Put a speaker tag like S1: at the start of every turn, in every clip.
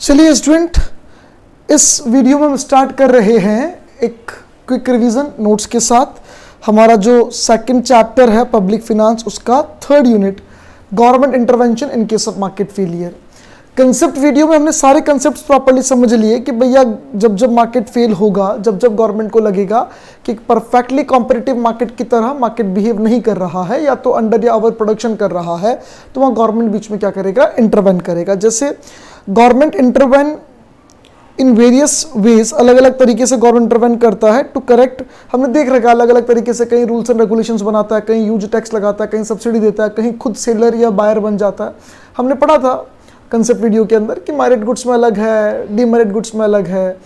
S1: चलिए स्टूडेंट, इस वीडियो में हम स्टार्ट कर रहे हैं एक क्विक रिवीजन नोट्स के साथ। हमारा जो सेकंड चैप्टर है पब्लिक फिनांस, उसका third unit government intervention in case of market failure. Concept video में हमने सारे कंसेप्ट प्रॉपर्ली समझ लिए कि भैया जब जब मार्केट फेल होगा, जब जब गवर्नमेंट को लगेगा कि परफेक्टली कॉम्पिटिटिव मार्केट की तरह मार्केट बिहेव नहीं कर रहा है या तो अंडर या ओवर प्रोडक्शन कर रहा है, तो वहाँ गवर्नमेंट बीच में क्या करेगा, इंटरवेन करेगा। जैसे government intervene in various ways, अलग अलग तरीके से गवर्नमेंट इंटरवेन करता है टू करेक्ट। हमने देख रखा है अलग अलग तरीके से, कहीं रूल्स एंड रेगुलेशंस बनाता है, कहीं यूज टैक्स लगाता है, कहीं सब्सिडी देता है, कहीं खुद सेलर या बायर बन जाता है। हमने पढ़ा था कंसेप्ट वीडियो के अंदर कि मेरिट गुड्स में अलग है, डीमेरिट गुड्स में अलग है।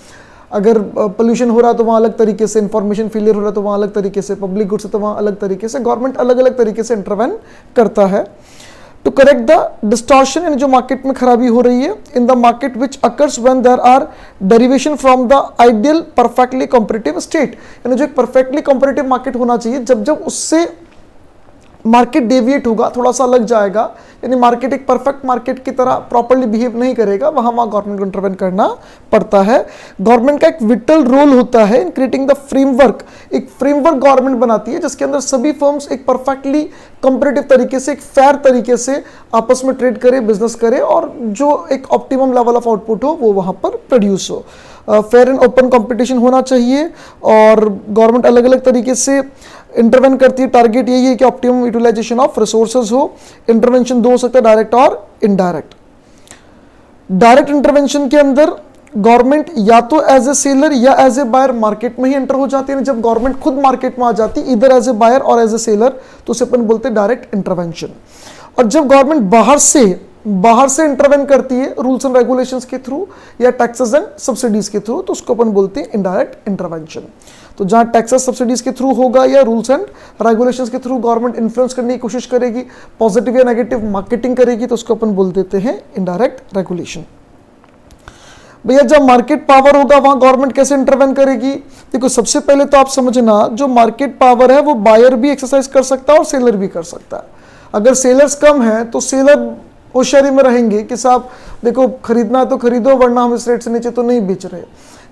S1: अगर पोल्यूशन हो रहा है तो वहाँ अलग तरीके से, इंफॉर्मेशन फेलियर हो रहा है तो वहाँ अलग तरीके से, पब्लिक गुड्स है तो वहाँ अलग तरीके से। गवर्नमेंट अलग अलग तरीके से इंटरवेन करता है टू करेक्ट द डिस्टॉर्शन, यानी जो मार्केट में खराबी हो रही है in the market which occurs when there are derivation from the ideal perfectly competitive state. यानी जो एक परफेक्टली कॉम्पिटिटिव मार्केट होना चाहिए, जब जब उससे मार्केट डेविएट होगा, थोड़ा सा अलग जाएगा, यानी मार्केट एक परफेक्ट मार्केट की तरह प्रॉपर्ली बिहेव नहीं करेगा, वहां गवर्नमेंट को इंटरवेन करना पड़ता है। गवर्नमेंट का एक विटल रोल होता है इन क्रिएटिंग द फ्रेमवर्क। एक फ्रेमवर्क गवर्नमेंट बनाती है जिसके अंदर सभी फर्म्स एक परफेक्टली कंपेरेटिव तरीके से, एक फेयर तरीके से आपस में ट्रेड करे, बिजनेस करे और जो एक ऑप्टिमम लेवल ऑफ आउटपुट हो वो वहां पर प्रोड्यूस हो। फेयर एंड ओपन कंपटीशन होना चाहिए और गवर्नमेंट अलग अलग तरीके से इंटरवेन करती है। टारगेट यही है कि ऑप्टिमम यूटिलाइजेशन ऑफ रिसोर्सेज हो। इंटरवेंशन दो हो सकता है, डायरेक्ट और इनडायरेक्ट। डायरेक्ट इंटरवेंशन के अंदर गवर्नमेंट या तो एज ए सेलर या एज ए बायर मार्केट में ही एंटर हो जाती है। जब गवर्नमेंट खुद मार्केट में आ जाती है, इधर एज ए बायर और एज ए सेलर, तो उसे अपन बोलते हैं डायरेक्ट इंटरवेंशन। और जब गवर्नमेंट बाहर से इंटरवेन करती है रूल्स एंड रेगुलेशंस के थ्रू या टैक्सेस एंड सब्सिडीज के थ्रू, तो उसको अपन बोलते हैं इनडायरेक्ट इंटरवेंशन। तो जहां टैक्सेस सब्सिडीज के थ्रू होगा या रूल्स एंड रेगुलेशंस के थ्रू गवर्नमेंट इन्फ्लुएंस करने की कोशिश करेगी, पॉजिटिव या नेगेटिव मार्केटिंग करेगी, तो उसको अपन बोल देते हैं इनडायरेक्ट रेगुलेशन। भैया जब मार्केट पावर होगा वहां गवर्नमेंट कैसे इंटरवेन करेगी? देखो सबसे पहले तो आप समझना, जो मार्केट पावर है वो बायर भी एक्सरसाइज कर सकता है और सेलर भी कर सकता है। अगर सेलर्स कम है तो सेलर होशियारी में रहेंगे कि साहब देखो खरीदना है तो खरीदो, वरना हम इस रेट से नीचे तो नहीं बेच रहे।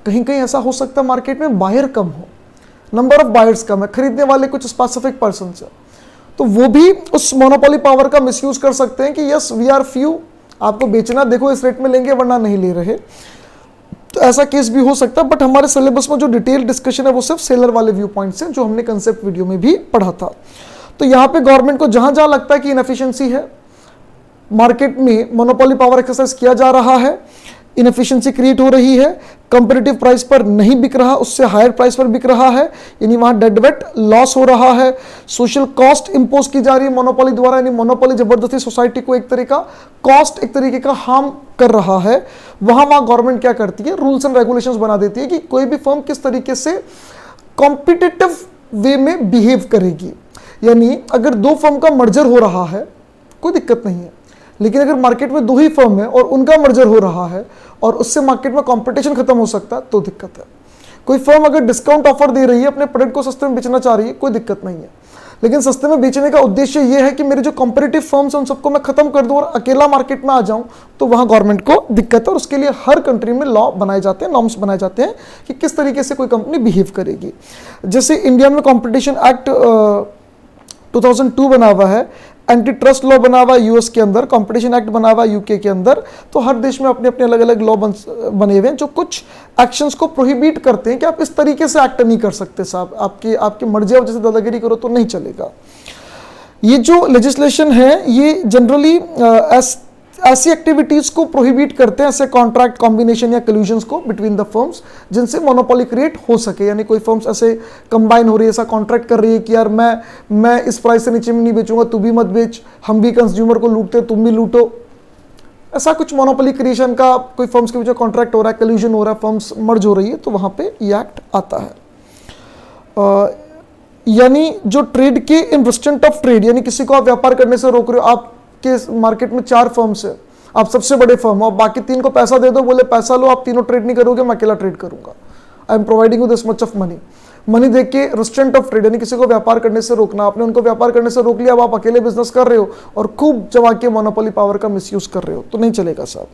S1: कहीं कहीं ऐसा हो सकता है मार्केट में बायर कम हो, नंबर ऑफ बायर्स कम है, खरीदने वाले कुछ स्पेसिफिक पर्सन है, तो वो भी उस मोनोपोली पावर का मिसयूज कर सकते हैं कि यस वी आर फ्यू, आपको बेचना देखो इस रेट में लेंगे वरना नहीं ले रहे। तो ऐसा केस भी हो सकता है, बट हमारे सिलेबस में जो डिटेल डिस्कशन है वो सिर्फ सेलर वाले व्यू पॉइंट से, जो हमने कंसेप्ट वीडियो में भी पढ़ा था। तो यहाँ पे गवर्नमेंट को जहां जहां लगता है कि इनएफिशिएंसी है, मार्केट में मोनोपोली पावर एक्सरसाइज किया जा रहा है, इनएफिशिएंसी क्रिएट हो रही है, कंपेरेटिव प्राइस पर नहीं बिक रहा, उससे हायर प्राइस पर बिक रहा है, यानी वहां डेड वेट लॉस हो रहा है, सोशल कॉस्ट इंपोज की जा रही है मोनोपोली द्वारा, यानी मोनोपोली जबरदस्ती सोसाइटी को एक तरीका कॉस्ट, एक तरीके का हार्म कर रहा है, वहां गवर्नमेंट क्या करती है, रूल्स एंड रेगुलेशंस बना देती है कि कोई भी फर्म किस तरीके से कॉम्पिटिटिव वे में बिहेव करेगी। यानी अगर दो फर्म का मर्जर हो रहा है कोई दिक्कत नहीं है, लेकिन अगर मार्केट में दो ही फर्म है और उनका मर्जर हो रहा है और उससे मार्केट में कंपटीशन खत्म हो सकता है तो दिक्कत है। कोई फर्म अगर डिस्काउंट ऑफर दे रही है, अपने प्रोडक्ट को सस्ते में बेचना चाह रही है, कोई दिक्कत नहीं है, लेकिन सस्ते में बेचने का उद्देश्य यह है कि मेरे जो कॉम्पिटिटिव फर्म्स हैं उन सबको मैं खत्म कर दूं और अकेला मार्केट में आ जाऊं, तो वहां गवर्नमेंट को दिक्कत है। और उसके लिए हर कंट्री में लॉ बनाए जाते हैं, नॉर्म्स बनाए जाते हैं कि किस तरीके से कोई कंपनी बिहेव करेगी। जैसे इंडिया में कॉम्पिटिशन एक्ट 2002 बना हुआ है, एंटी ट्रस्ट लॉ बना हुआ है यूएस के अंदर, कंपटीशन एक्ट बना हुआ है यूके के अंदर। तो हर देश में अपने अपने अलग अलग लॉ बने हुए हैं जो कुछ एक्शंस को प्रोहिबिट करते हैं कि आप इस तरीके से एक्ट नहीं कर सकते साहब, आपकी मर्जी आप जैसे दादागिरी करो तो नहीं चलेगा। ये जो लेजिस्लेशन है ये जनरली ऐसी एक्टिविटीज को प्रोहिबिट करते हैं, ऐसे कॉन्ट्रैक्ट कॉम्बिनेशन या कल्यूजन्स को बिटवीन द फर्म्स जिनसे मोनोपोली क्रिएट हो सके। यानी कोई फर्म्स ऐसे कंबाइन हो रही है, ऐसा कॉन्ट्रैक्ट कर रही है कि यार मैं इस प्राइस से नीचे में नहीं बेचूंगा, तू भी मत बेच, हम भी कंज्यूमर को लूटते तुम भी लूटो। ऐसा कुछ मोनोपोली क्रिएशन का कोई फर्म्स के बीच में कॉन्ट्रैक्ट हो रहा है, कल्यूजन हो रहा है, फर्म्स मर्ज हो रही है, तो वहां पे ये एक्ट आता है। यानी जो ट्रेड के इन रिस्ट्रेंट ऑफ ट्रेड, यानी किसी को आप व्यापार करने से रोक रहे हो, आप के मार्केट में 4 फर्म्स है, आप सबसे बड़े फर्म हो, आप बाकी 3 को पैसा दे दो, बोले पैसा लो, आप तीनों ट्रेड नहीं करोगे, मैं अकेला ट्रेड करूंगा, I am providing you this much of money देख के रिस्ट्रेंट ऑफ ट्रेड, यानी किसी को व्यापार करने से रोकना। आपने उनको व्यापार करने से रोक लिया, अब आप अकेले बिजनेस कर रहे हो और खूब जमा के मोनोपोली पावर का मिसयूज कर रहे हो, तो नहीं चलेगा साहब।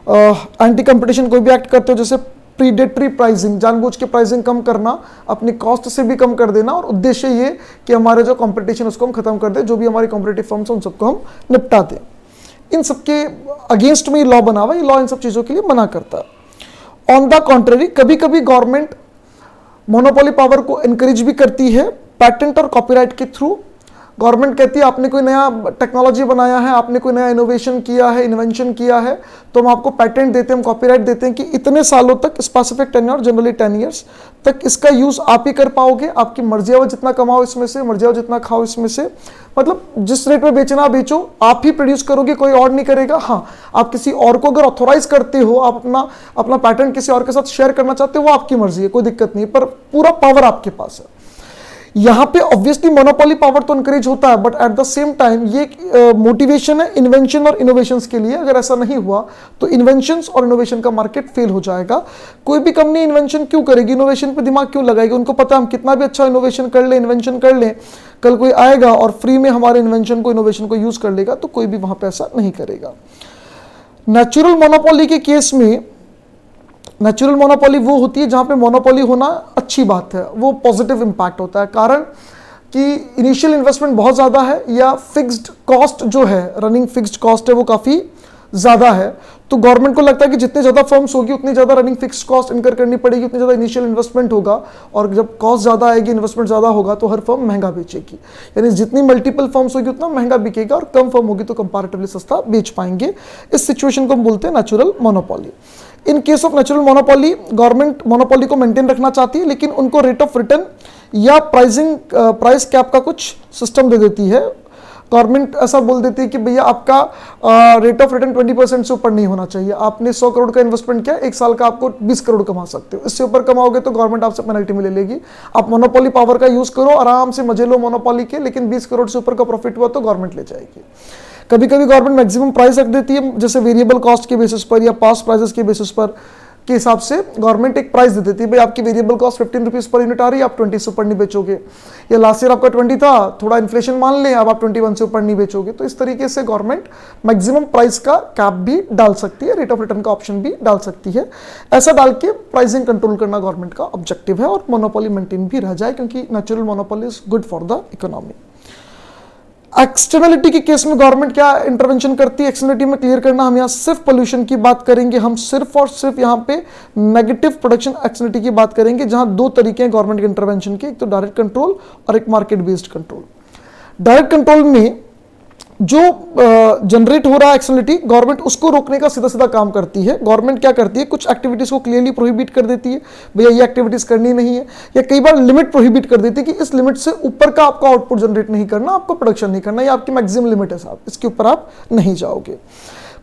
S1: एंटी कंपटीशन कोई भी एक्ट करते हो, जैसे प्रीडेटरी प्राइसिंग, जानबूझ के प्राइसिंग कम करना, अपनी कॉस्ट से भी कम कर देना, और उद्देश्य ये कि हमारे जो कंपटीशन उसको हम खत्म कर दें, जो भी हमारी कॉम्पिटिटिव फर्म्स हैं उन सबको हम निपटा दें। इन सबके अगेंस्ट में ये लॉ बना हुआ है, ये लॉ इन सब चीज़ों के लिए मना करता है। ऑन द कॉन्ट्ररी कभी कभी गवर्नमेंट मोनोपोली पावर को इनकरेज भी करती है पैटेंट और कॉपीराइट के थ्रू। गवर्नमेंट कहती है आपने कोई नया टेक्नोलॉजी बनाया है, आपने कोई नया इनोवेशन किया है, इन्वेंशन किया है, तो हम आपको पैटेंट देते हैं, हम कॉपीराइट देते हैं कि इतने सालों तक, स्पेसिफिक टेन्योर जनरली 10 ईयर्स तक इसका यूज आप ही कर पाओगे, आपकी मर्जी है, जितना कमाओ इसमें से, मर्जी है जितना खाओ इसमें से, मतलब जिस रेट में बेचना बेचो, आप ही प्रोड्यूस करोगे, कोई और नहीं करेगा। हाँ, आप किसी और को अगर ऑथोराइज करते हो, आप अपना पैटेंट किसी और के साथ शेयर करना चाहते हो, वो आपकी मर्जी है, कोई दिक्कत नहीं, पर पूरा पावर आपके पास है। यहां पे ऑब्वियसली मोनोपोली पावर तो इंकरेज होता है, but at the same time ये मोटिवेशन है इन्वेंशन और इनोवेशंस के लिए। अगर ऐसा नहीं हुआ तो इन्वेंशंस और इनोवेशन का मार्केट फेल हो जाएगा। कोई भी कंपनी इन्वेंशन क्यों करेगी, इनोवेशन पे दिमाग क्यों लगाएगी? उनको पता है हम कितना भी अच्छा इनोवेशन कर ले, इन्वेंशन कर ले, कल कोई आएगा और फ्री में हमारे इन्वेंशन को, इनोवेशन को यूज कर लेगा, तो कोई भी वहां पर ऐसा नहीं करेगा। नेचुरल मोनोपोली के केस में, नेचुरल मोनोपोली वो होती है जहां पे मोनोपोली होना अच्छी बात है, वो पॉजिटिव इंपैक्ट होता है। कारण कि इनिशियल इन्वेस्टमेंट बहुत ज़्यादा है, या फिक्स्ड कॉस्ट जो है, रनिंग फिक्स्ड कॉस्ट है, वो काफ़ी ज़्यादा है, तो गवर्नमेंट को लगता है कि जितने ज़्यादा फर्म्स होगी उतनी ज़्यादा रनिंग फिक्स्ड कॉस्ट इनकर करनी पड़ेगी, उतनी ज़्यादा इनिशियल इन्वेस्टमेंट होगा, और जब कॉस्ट ज़्यादा आएगी, इन्वेस्टमेंट ज़्यादा होगा, तो हर फर्म महंगा बेचेगी। यानी जितनी मल्टीपल फर्म्स होगी उतना महंगा बिकेगा, और कम फर्म होगी तो कंपैरेटिवली सस्ता बेच पाएंगे। इस सिचुएशन को हम बोलते हैं natural monopoly. In case of natural monopoly, government monopoly को मेंटेन रखना चाहती है, लेकिन उनको रेट ऑफ रिटर्न या प्राइस कैप का कुछ सिस्टम दे देती है। गवर्नमेंट ऐसा बोल देती है कि भैया आपका रेट ऑफ रिटर्न 20% से ऊपर नहीं होना चाहिए। आपने 100 करोड़ का इन्वेस्टमेंट किया, एक साल का आपको 20 करोड़ कमा सकते हो, इससे ऊपर कमाओगे तो गवर्नमेंट आपसे पेनल्टी में ले लेगी। आप मोनोपोली पावर का यूज करो, आराम से मजे लो मोनोपोली के, लेकिन 20 करोड़ से ऊपर का प्रॉफिट हुआ तो गवर्नमेंट ले जाएगी। कभी कभी गवर्नमेंट मैक्सिमम प्राइस रख देती है, जैसे वेरिएबल कॉस्ट के बेसिस पर या पास्ट प्राइसेस के बेसिस पर के हिसाब से गवर्नमेंट एक प्राइस दे देती है, भाई आपकी variable cost 15 rupees per unit आ रही है, आप 20 से ऊपर नहीं बेचोगे, या लास्ट ईयर आपका 20 था, थोड़ा इन्फ्लेशन मान लें, अब आप 21 से ऊपर नहीं बेचोगे। तो इस तरीके से गवर्नमेंट मैक्सिमम प्राइस का कैप भी डाल सकती है, रेट ऑफ रिटर्न का ऑप्शन भी डाल सकती है। ऐसा डाल के प्राइसिंग कंट्रोल करना गवर्नमेंट का ऑब्जेक्टिव है, और मोनोपोली मेंटेन भी रह जाए, क्योंकि natural monopoly is good for the economy. Externality के केस में गवर्नमेंट क्या इंटरवेंशन करती है, एक्सटर्नलिटी में क्लियर करना, हम यहाँ सिर्फ पोल्यूशन की बात करेंगे, हम सिर्फ और सिर्फ यहाँ पे नेगेटिव प्रोडक्शन एक्सटर्नलिटी की बात करेंगे, जहां दो तरीके हैं गवर्नमेंट के इंटरवेंशन के, एक तो डायरेक्ट कंट्रोल और एक market based control. Direct control में जो जनरेट हो रहा है एक्सटर्नलिटी, गवर्नमेंट उसको रोकने का सीधा सीधा काम करती है। गवर्नमेंट क्या करती है, कुछ एक्टिविटीज को क्लियरली प्रोहिबिट कर देती है, भैया ये एक्टिविटीज करनी नहीं है, या कई बार लिमिट प्रोहिबिट कर देती है कि इस लिमिट से ऊपर का आपका आउटपुट जनरेट नहीं करना, आपको प्रोडक्शन नहीं करना, ये आपकी मैक्सिमम लिमिट है साहब, इसके ऊपर आप नहीं जाओगे।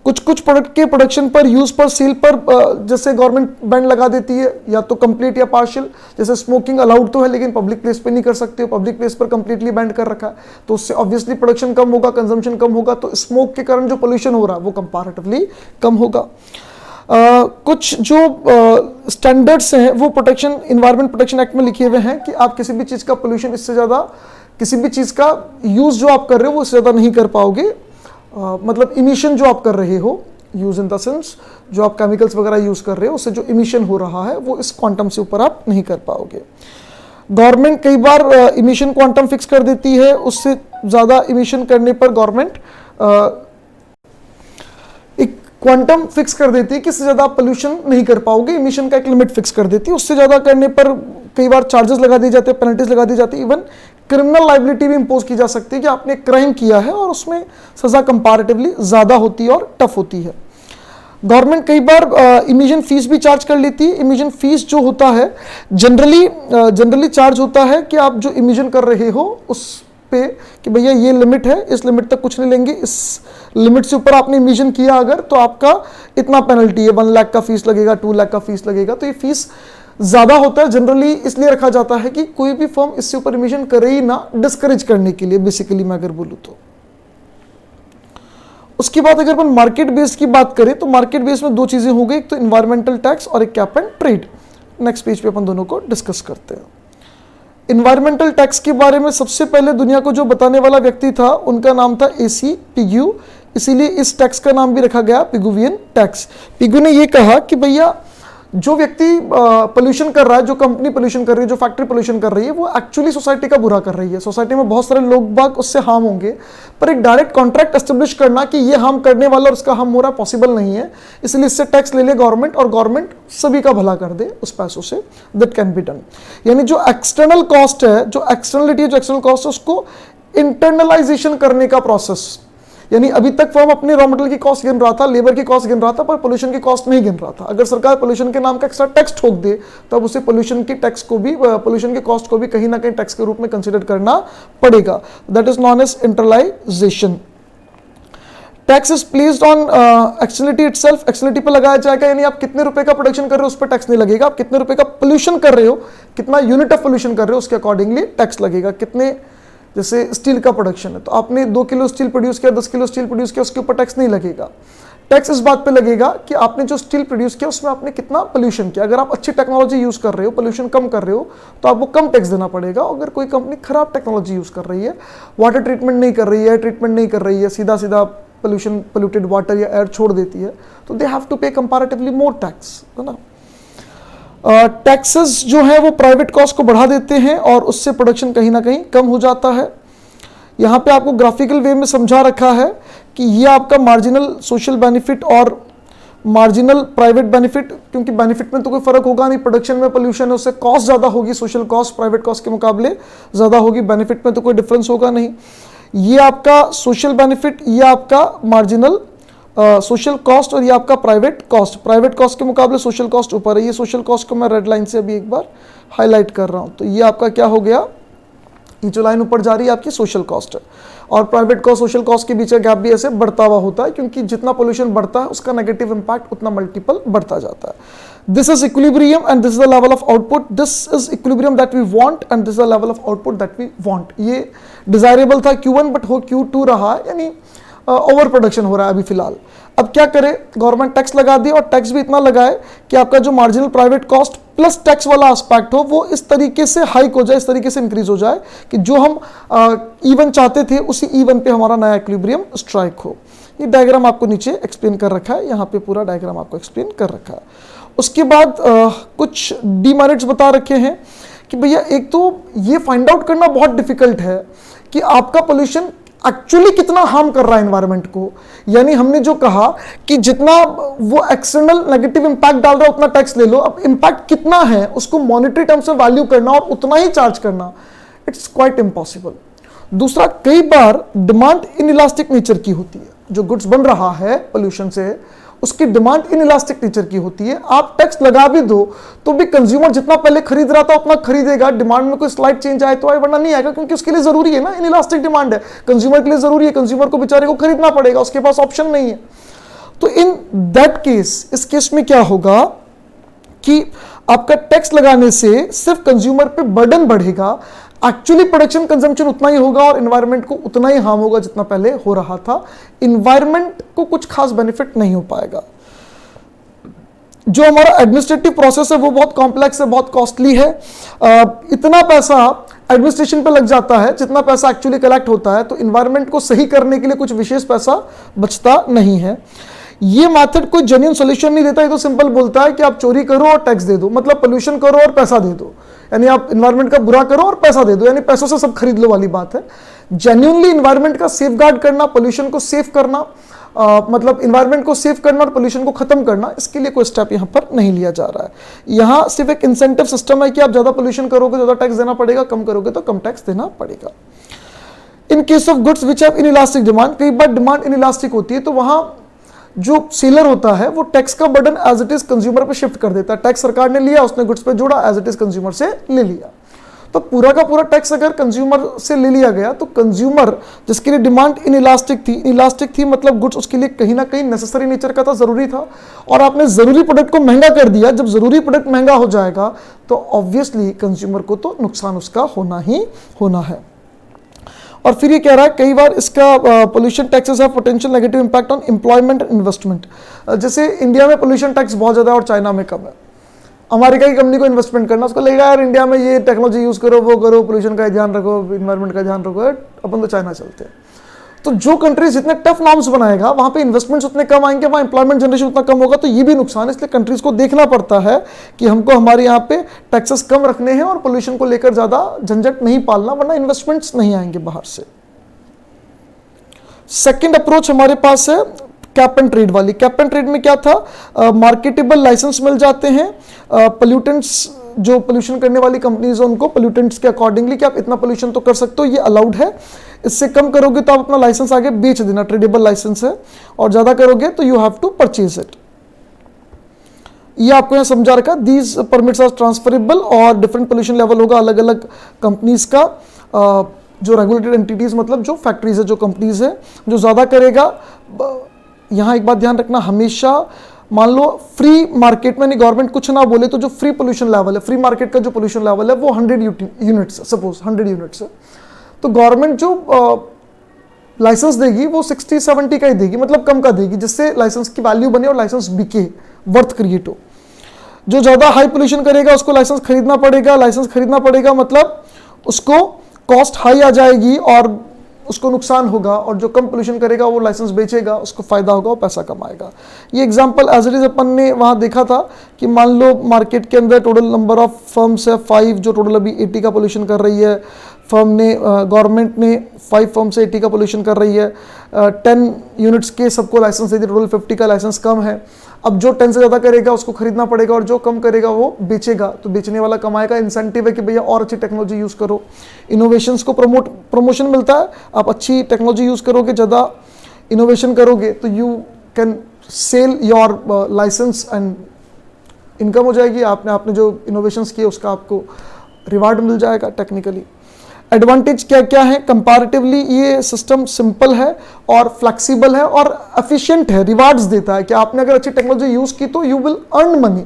S1: कुछ प्रोडक्ट के प्रोडक्शन पर, यूज पर, सेल पर जैसे गवर्नमेंट बैन लगा देती है, या तो कंप्लीट या पार्शियल। जैसे स्मोकिंग अलाउड तो है, लेकिन पब्लिक प्लेस पे नहीं कर सकते हो, पब्लिक प्लेस पर कंप्लीटली बैन कर रखा है, तो उससे ऑब्वियसली प्रोडक्शन कम होगा, कंजम्पशन कम होगा, तो स्मोक के कारण जो पोल्यूशन हो रहा है वो कंपैरेटिवली कम होगा। कुछ जो स्टैंडर्ड्स हैं वो प्रोटेक्शन, इन्वायरमेंट प्रोटेक्शन एक्ट में लिखे हुए हैं कि आप किसी भी चीज़ का पोल्यूशन, इससे ज़्यादा किसी भी चीज़ का यूज़ जो आप कर रहे हो वो इससे ज़्यादा नहीं कर पाओगे। मतलब इमिशन जो आप कर रहे हो, यूज इन द सेंस जो आप केमिकल्स वगैरह यूज कर रहे हो, उससे जो इमिशन हो रहा है वो इस क्वांटम से ऊपर आप नहीं कर पाओगे। गवर्नमेंट कई बार इमिशन क्वांटम फिक्स कर देती है, उससे ज़्यादा इमिशन करने पर गवर्नमेंट एक क्वांटम फिक्स कर देती है कि इससे ज़्यादा आप पोल्यूशन नहीं कर पाओगे, इमिशन का एक लिमिट फिक्स कर देती है। उससे ज़्यादा करने पर कई बार चार्जेस लगा दिए जाते हैं, पेनल्टीज लगा दी जाती है, इवन क्रिमिनल लाइबिलिटी भी इंपोज की जा सकती है कि आपने क्राइम किया है और उसमें सजा कंपैरेटिवली ज़्यादा होती है और टफ होती है। गवर्नमेंट कई बार इमिशन फीस भी चार्ज कर लेती है। इमिशन फीस जो होता है जनरली चार्ज होता है कि आप जो इमिशन कर रहे हो उस पे कि भैया ये लिमिट है, इस लिमिट तक कुछ नहीं लेंगे, इस लिमिट से ऊपर आपने इमिशन किया अगर तो आपका इतना पेनल्टी है, 1 लाख का फीस लगेगा, 2 लाख का फीस लगेगा। तो ये फीस ज़्यादा होता है, जनरली इसलिए रखा जाता है कि कोई भी फर्म इससे ऊपर इमिशन करे ही ना, डिस्करेज करने के लिए बेसिकली मैं अगर बोलूँ तो। उसके बाद अगर अपन मार्केट बेस्ड की बात करें तो मार्केट बेस्ड में दो चीज़ें हो गई, एक तो इन्वायरमेंटल टैक्स और एक cap and trade. Next page पे अपन दोनों को डिस्कस करते हैं। इन्वायरमेंटल टैक्स के बारे में सबसे पहले दुनिया को जो बताने वाला व्यक्ति था उनका नाम था AC Pigou। इसीलिए इस टैक्स का नाम भी रखा गया पिगुवियन टैक्स। पिगु ने ये कहा कि भैया जो व्यक्ति पोल्यूशन कर रहा है, जो कंपनी पोल्यूशन कर रही है, जो फैक्ट्री पोल्यूशन कर रही है, वो एक्चुअली सोसाइटी का बुरा कर रही है। सोसाइटी में बहुत सारे लोग बाग उससे हार्म होंगे, पर एक डायरेक्ट कॉन्ट्रैक्ट एस्टेब्लिश करना कि ये हार्म करने वाला और उसका हार्म हो रहा पॉसिबल नहीं है, इसलिए इससे टैक्स ले ले गवर्नमेंट और गवर्नमेंट सभी का भला कर दे उस पैसों से। That can be done. यानी जो एक्सटर्नल कॉस्ट है, जो एक्सटर्नलिटी है, जो एक्सटर्नल कॉस्ट है, उसको इंटरनलाइजेशन करने का प्रोसेस। यानी अभी तक फर्म अपनी रॉ मटेरियल की कॉस्ट गिन रहा था, लेबर की कॉस्ट गिन रहा था, पर पोल्यूशन की कॉस्ट नहीं गिन रहा था। अगर सरकार पोल्यूशन के नाम का एक्स्ट्रा टैक्स ठोक दे, तब उसे पोल्यूशन की टैक्स को भी, पोल्यूशन की कॉस्ट को भी कहीं ना कहीं टैक्स के रूप में कंसीडर करना पड़ेगा। That is known as internalisation. Tax is placed on externality itself, externality पर लगाया जाएगा। यानी आप कितने रुपए का प्रोडक्शन कर रहे हो उस पर टैक्स नहीं लगेगा, आप कितने रुपए का पोल्यूशन कर रहे हो, कितना यूनिट ऑफ पोल्यूशन कर रहे हो, उसके अकॉर्डिंगली टैक्स लगेगा। कितने, जैसे स्टील का प्रोडक्शन है तो आपने 2 किलो स्टील प्रोड्यूस किया, 10 किलो स्टील प्रोड्यूस किया, उसके ऊपर टैक्स नहीं लगेगा। टैक्स इस बात पे लगेगा कि आपने जो स्टील प्रोड्यूस किया उसमें आपने कितना पोल्यूशन किया। अगर आप अच्छी टेक्नोलॉजी यूज कर रहे हो, पोल्यूशन कम कर रहे हो, तो आपको कम टैक्स देना पड़ेगा। अगर कोई कंपनी खराब टेक्नोलॉजी यूज कर रही है, वाटर ट्रीटमेंट नहीं कर रही है, ट्रीटमेंट नहीं कर रही है, सीधा सीधा पोल्यूटेड वाटर या एयर छोड़ देती है, तो दे हैव टू पे कंपैरेटिवली मोर टैक्स, है ना। टैक्सेस जो है वो प्राइवेट कॉस्ट को बढ़ा देते हैं और उससे प्रोडक्शन कहीं ना कहीं कम हो जाता है। यहाँ पे आपको ग्राफिकल वे में समझा रखा है कि ये आपका मार्जिनल सोशल बेनिफिट और मार्जिनल प्राइवेट बेनिफिट, क्योंकि बेनिफिट में तो कोई फर्क होगा नहीं, प्रोडक्शन में पोल्यूशन है उससे कॉस्ट ज़्यादा होगी, सोशल कॉस्ट प्राइवेट कॉस्ट के मुकाबले ज़्यादा होगी, बेनिफिट में तो कोई डिफरेंस होगा नहीं। ये आपका सोशल बेनिफिट, ये आपका मार्जिनल सोशल कॉस्ट और ये आपका प्राइवेट कॉस्ट के मुकाबले सोशल कॉस्ट ऊपर है। ये सोशल कॉस्ट को मैं रेड लाइन से अभी एक बार हाईलाइट कर रहा हूँ। तो ये आपका क्या हो गया, ये जो लाइन ऊपर जा रही है आपकी सोशल कॉस्ट है, और प्राइवेट कॉस्ट सोशल कॉस्ट के बीच का गैप भी ऐसे बढ़ता हुआ होता है, क्योंकि जितना पोल्यूशन बढ़ता है उसका नेगेटिव इंपैक्ट उतना मल्टीपल बढ़ता जाता है। This is equilibrium and this is the level of output. This is equilibrium that we want and this is the level of output that we want. ये डिजायरेबल था Q1 but हो Q2 रहा है, यानी over production हो रहा है अभी फिलहाल। अब क्या करे, गवर्नमेंट टैक्स लगा दी और टैक्स भी इतना लगाए कि आपका जो marginal private cost plus tax वाला एस्पेक्ट हो वो इस तरीके से हाइक हो जाए, इस तरीके से इंक्रीज हो जाए कि जो हम इवन चाहते थे उसी इवन पे हमारा नया इक्विलिब्रियम स्ट्राइक हो। ये डायग्राम आपको नीचे एक्सप्लेन कर रखा है, यहाँ पे पूरा डायग्राम आपको एक्सप्लेन कर रखा है। उसके बाद कुछ डीमेरिट्स बता रखे हैं कि भैया एक तो ये फाइंड आउट करना बहुत डिफिकल्ट है कि आपका पोल्यूशन एक्चुअली कितना हार्म कर रहा है एनवायरनमेंट को। यानी हमने जो कहा कि जितना वो एक्सटर्नल नेगेटिव इंपैक्ट डाल रहा है उतना टैक्स ले लो, अब इंपैक्ट कितना है उसको मॉनेटरी टर्म्स में वैल्यू करना और उतना ही चार्ज करना, इट्स क्वाइट इम्पॉसिबल। दूसरा, कई बार डिमांड इनइलास्टिक नेचर की होती है। जो गुड्स बन रहा है पोल्यूशन से उसकी डिमांड इनइलास्टिक नेचर की होती है। आप टैक्स लगा भी दो तो भी कंज्यूमर जितना पहले खरीद रहा था उतना खरीदेगा, डिमांड में कोई स्लाइड चेंज आए तो आए, वरना नहीं आएगा, क्योंकि उसके लिए जरूरी है ना, इनइलास्टिक डिमांड है, कंज्यूमर के लिए जरूरी है, कंज्यूमर को बेचारे को खरीदना पड़ेगा, उसके पास ऑप्शन नहीं है। तो इन दैट केस, इस केस में क्या होगा कि आपका टैक्स लगाने से सिर्फ कंज्यूमर पे बर्डन बढ़ेगा, एक्चुअली प्रोडक्शन कंजम्पशन उतना ही होगा और एनवायरनमेंट को उतना ही हार्म होगा जितना पहले हो रहा था। एनवायरनमेंट को कुछ खास बेनिफिट नहीं हो पाएगा। जो हमारा एडमिनिस्ट्रेटिव प्रोसेस है वो बहुत कॉम्प्लेक्स है, बहुत कॉस्टली है। इतना पैसा एडमिनिस्ट्रेशन पे लग जाता है जितना पैसा एक्चुअली कलेक्ट होता है, तो एनवायरनमेंट को सही करने के लिए कुछ विशेष पैसा बचता नहीं है। ये मेथड कोई जेन्युइन सॉल्यूशन नहीं देता। ये तो सिंपल बोलता है कि आप चोरी करो और टैक्स दे दो, मतलब पोल्यूशन करो और पैसा दे दो, यानी आप एनवायरनमेंट का बुरा करो और पैसा दे दो, यानी पैसों से सब खरीद लो वाली बात है। जेन्युइनली एनवायरनमेंट का सेफगार्ड करना, पोल्यूशन को सेफ करना, मतलब एनवायरनमेंट को सेव करना और पोल्यूशन को खत्म करना, इसके लिए कोई स्टेप यहाँ पर नहीं लिया जा रहा है। यहाँ सिर्फ एक इंसेंटिव सिस्टम है कि आप ज्यादा पोल्यूशन करोगे ज्यादा टैक्स देना पड़ेगा, कम करोगे तो कम टैक्स देना पड़ेगा। In case of goods which have inelastic demand, कई बार डिमांड इनइलास्टिक होती है तो वहां जो सेलर होता है वो टैक्स का burden as it is consumer पे शिफ्ट कर देता है। टैक्स सरकार ने लिया, उसने गुड्स पे जोड़ा, एज इट इज कंज्यूमर से ले लिया। तो पूरा का पूरा टैक्स अगर कंज्यूमर से ले लिया गया तो कंज्यूमर जिसके लिए डिमांड इनइलास्टिक थी मतलब गुड्स उसके लिए कहीं ना कहीं नेसेसरी नेचर का था, जरूरी था, और आपने जरूरी प्रोडक्ट को महंगा कर दिया। जब जरूरी प्रोडक्ट महंगा हो जाएगा तो ऑब्वियसली कंज्यूमर को तो नुकसान उसका होना ही होना है। और फिर ये कह रहा है कई बार इसका pollution taxes have potential negative impact on employment and investment. जैसे इंडिया में पोल्यूशन टैक्स बहुत ज़्यादा है और चाइना में कम है। अमेरिका की कंपनी को इन्वेस्टमेंट करना, उसको लगेगा यार इंडिया में ये टेक्नोलॉजी यूज़ करो, वो करो, पोल्यूशन का ध्यान रखो, इन्वायरमेंट का ध्यान रखो, अपन तो चाइना चलते हैं। तो जो कंट्रीज जितने टफ नॉर्म्स बनाएगा वहां पे इन्वेस्टमेंट्स उतने कम आएंगे, वहां एम्प्लॉयमेंट जनरेशन उतना कम होगा, तो ये भी नुकसान है। इसलिए कंट्रीज को देखना पड़ता है कि हमको हमारे यहाँ पे टैक्सेस कम रखने हैं और पोल्यूशन को लेकर ज्यादा झंझट नहीं पालना, वरना इन्वेस्टमेंट्स नहीं आएंगे बाहर से। सेकेंड अप्रोच हमारे पास है कैप एंड ट्रेड वाली। कैप एंड ट्रेड में क्या था, मार्केटेबल लाइसेंस मिल जाते हैं, पोल्यूटेंट्स जो पोल्यूशन करने वाली कंपनीज है उनको पोल्यूटेंट्स के अकॉर्डिंगली कि आप इतना पोल्यूशन तो कर सकते हो, ये अलाउड है। इससे कम करोगे तो आप अपना लाइसेंस आगे बेच देना, ट्रेडेबल लाइसेंस है, और ज्यादा करोगे तो you have to purchase it. ये आपको यहाँ समझा रखा, दीज परमिट्स आर ट्रांसफरेबल और डिफरेंट पोल्यूशन लेवल होगा अलग अलग कंपनीज का। जो रेगुलेटेड एंटिटीज मतलब जो फैक्ट्रीज है, जो कंपनीज है, जो ज्यादा करेगा। यहाँ एक बात ध्यान रखना, हमेशा मान लो फ्री मार्केट में नहीं, गवर्नमेंट कुछ ना बोले तो जो फ्री पोल्यूशन लेवल है, फ्री मार्केट का जो पोल्यूशन लेवल है वो 100 यूनिट्स, सपोज 100 यूनिट्स है, तो गवर्नमेंट जो लाइसेंस देगी वो 60-70 का ही देगी, मतलब कम का देगी, जिससे लाइसेंस की वैल्यू बने और लाइसेंस बिके, वर्थ क्रिएट हो। जो ज्यादा हाई पोल्यूशन करेगा उसको लाइसेंस खरीदना पड़ेगा, लाइसेंस खरीदना पड़ेगा मतलब उसको कॉस्ट हाई आ जाएगी और उसको नुकसान होगा, और जो कम पोल्यूशन करेगा वो लाइसेंस बेचेगा, उसको फायदा होगा और पैसा कमाएगा। ये एग्जांपल एज इट इज अपन ने वहां देखा था कि मान लो मार्केट के अंदर टोटल नंबर ऑफ फर्म्स है 5, जो टोटल अभी 80 का पोल्यूशन कर रही है। फर्म ने गवर्नमेंट ने 5 फर्म से 80 का पोल्यूशन कर रही है, 10 यूनिट्स के सबको लाइसेंस दे दी, टोटल 50 का लाइसेंस कम है। अब जो 10 से ज़्यादा करेगा उसको खरीदना पड़ेगा और जो कम करेगा वो बेचेगा, तो बेचने वाला कमाएगा। इंसेंटिव है कि भैया और अच्छी टेक्नोलॉजी यूज़ करो, इनोवेशंस को प्रमोशन मिलता है। आप अच्छी टेक्नोलॉजी यूज़ करोगे, ज़्यादा इनोवेशन करोगे तो you can sell your license and income हो जाएगी। आपने जो इनोवेशंस किए उसका आपको रिवार्ड मिल जाएगा टेक्निकली। एडवांटेज क्या क्या है, कंपैरेटिवली ये सिस्टम सिंपल है और फ्लेक्सिबल है और एफिशिएंट है, रिवार्ड्स देता है कि आपने अगर अच्छी टेक्नोलॉजी यूज की तो you will earn money.